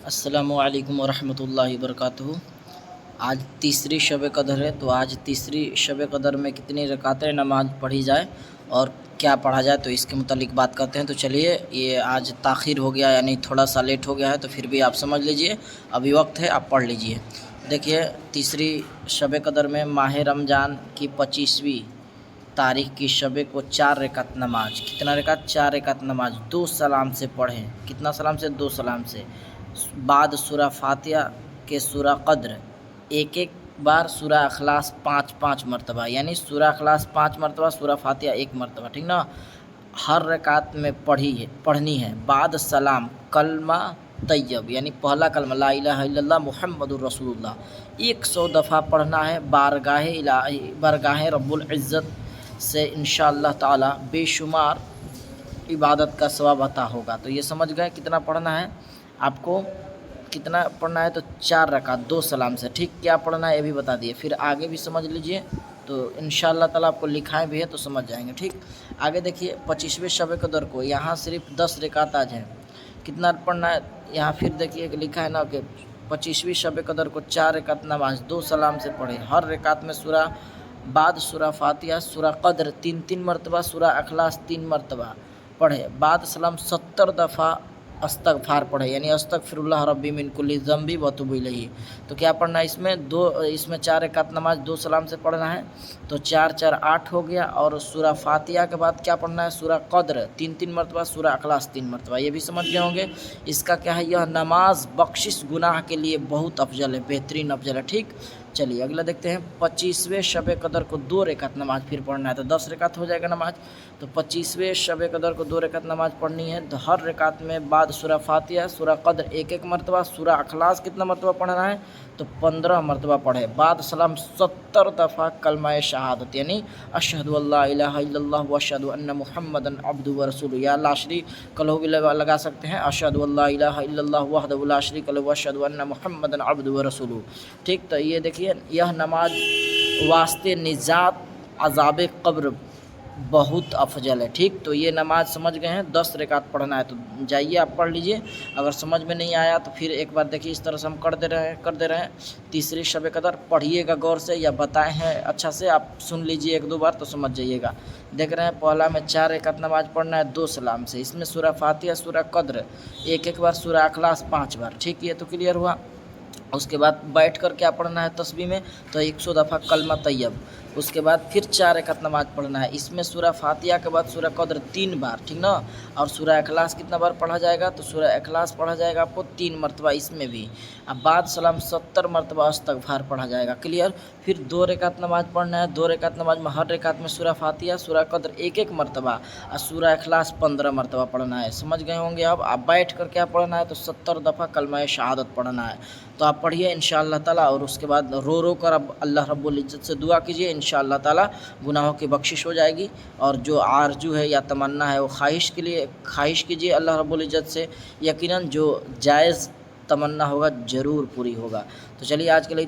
अस्सलामु अलैकुम वरहमतुल्लाहि वबरकातुहू। आज तीसरी शब कदर है, तो आज तीसरी शब कदर में कितनी रकातें नमाज पढ़ी जाए और क्या पढ़ा जाए, तो इसके मुतालिक बात करते हैं। तो चलिए, ये आज ताख़ीर हो गया, यानी थोड़ा सा लेट हो गया है, तो फिर भी आप समझ लीजिए, अभी वक्त है, आप पढ़ लीजिए। देखिए, तीसरी शब कदर में माह रमज़ान की 25वीं तारीख़ की शब को 4 रकात नमाज, कितना रकात? 4 रकात नमाज 2 सलाम से पढ़ें। कितना सलाम से? 2 सलाम से। बाद सूरा फातिहा के सूरा कद्र एक एक बार, सूरा अखलास 5-5 मरतबा, यानी सूरा अखलास 5 मरतबा, सूरा फातिहा 1 मरतबा, ठीक ना। हर रकात में पढ़नी है। बाद सलाम कलमा तैयब, यानी पहला कलमा ला इलाहा इल्लल्लाह मुहम्मदुर रसूलुल्लाह 100 दफ़ा पढ़ना है। बारगाह रब्बुल इज़्ज़त से इंशाअल्लाह ताला बेशुमार इबादत का सवाब अता होगा। तो ये समझ गए कितना पढ़ना है आपको, कितना पढ़ना है? तो 4 रकात 2 सलाम से, ठीक। क्या पढ़ना है ये भी बता दिए, फिर आगे भी समझ लीजिए, तो इंशाअल्लाह ताला आपको लिखाए भी है तो समझ जाएंगे, ठीक। आगे देखिए, 25वें शब कदर को यहाँ सिर्फ 10 रकात आज हैं। कितना पढ़ना है यहाँ? फिर देखिए लिखा है ना कि 25वीं शब कदर को 4 रकात नमाज 2 सलाम से पढ़े। हर रकात में सूरा, बाद सूरा फातिहा, सूरा कद्र 3-3 मरतबा, सूरा अखलास 3 मरतबा पढ़े। बाद सलाम 70 दफ़ा अस्तगफार पढ़े, यानी अस्तगफिरुल्लाह रब्बी मिन कुल्ली ज़ंबी व अतूबु इलैहि। तो क्या पढ़ना है इसमें 4 रकात नमाज 2 सलाम से पढ़ना है, तो 4-4 8 हो गया। और सूरा फातिहा के बाद क्या पढ़ना है? सूरा कद्र 3-3 मरतबा, सूरा अखलास 3 मरतबा। ये भी समझ गए होंगे। इसका क्या है? यह नमाज बख्शिश गुनाह के लिए बहुत अफजल है, बेहतरीन अफजल है, ठीक। चलिए अगला देखते हैं। 25वें शब कदर को 2 रकात नमाज फिर पढ़ना है, तो 10 रकात हो जाएगा नमाज। तो 25वें शब कदर को 2 रकात नमाज पढ़नी है। तो हर रकात में बाद सूरा फातिहा, सूरा कद्र 1-1 मरतबा, सूरा अखलास कितना मरतबा पढ़ना है? तो 15 मरतबा पढ़े। बाद सलाम 70 दफ़ा कलमा शहादत, यानी अशहदु अल्ला इलाहा इल्लल्लाह व अशहदु अन्न मुहम्मदन अब्दुहु व रसूलुहु, या ला शरीक लहू भी लगा सकते हैं। अशहदु अल्ला इलाहा इल्लल्लाह वहदहु ला शरीक लहू व अशहदु अन्न मुहम्मदन अब्दुहु व रसूलुहु, ठीक। तो ये देखिए, यह नमाज वास्ते निजात अज़ाब कब्र बहुत अफजल है, ठीक। तो ये नमाज समझ गए हैं, 10 रकात पढ़ना है, तो जाइए आप पढ़ लीजिए। अगर समझ में नहीं आया तो फिर एक बार देखिए, इस तरह से हम कर दे रहे हैं। तीसरी शब कदर पढ़िएगा गौर से, या बताए हैं अच्छा से, आप सुन लीजिए 1-2 बार तो समझ जाइएगा। देख रहे हैं, पहला में 4 रकात नमाज पढ़ना है 2 सलाम से। इसमें सूरा फातिहा, सूरा कद्र 1-1 बार, सूरा अखलास 5 बार, ठीक। ये तो क्लियर हुआ। उसके बाद बैठ कर क्या पढ़ना है तस्बीह में? तो 100 दफ़ा कलमा तैयब। उसके बाद फिर 4 रकात नमाज पढ़ना है। इसमें सूरा फातिहा के बाद सूरा कद्र 3 बार, ठीक ना। और सूरा अखलास कितना बार पढ़ा जाएगा? तो सूरा अखलास पढ़ा जाएगा आपको 3 मरतबा इसमें भी। अब बाद सलाम 70 मरतबा अस्तगफार पढ़ा जाएगा, क्लियर। फिर 2 रकात नमाज पढ़ना है। 2 रकात नमाज में हर रकात में सूरा फातिहा, सूरा कद्र 1-1 मरतबा और सूरा अखलास 15 मरतबा पढ़ना है। समझ गए होंगे। अब आप बैठ कर क्या पढ़ना है? तो 70 दफ़ा कलमा शहादत पढ़ना है। तो आप पढ़िए इंशाअल्लाह ताला, और उसके बाद रो कर अब अल्लाह रब्बुल इज़्ज़त से दुआ कीजिए, इंशाअल्लाह ताला गुनाहों की बख्शिश हो जाएगी। और जो आरजू है या तमन्ना है वो ख्वाहिश कीजिए अल्लाह रब्बुल इज़्ज़त से, यकीनन जो जायज़ तमन्ना होगा ज़रूर पूरी होगा। तो चलिए आज के लिए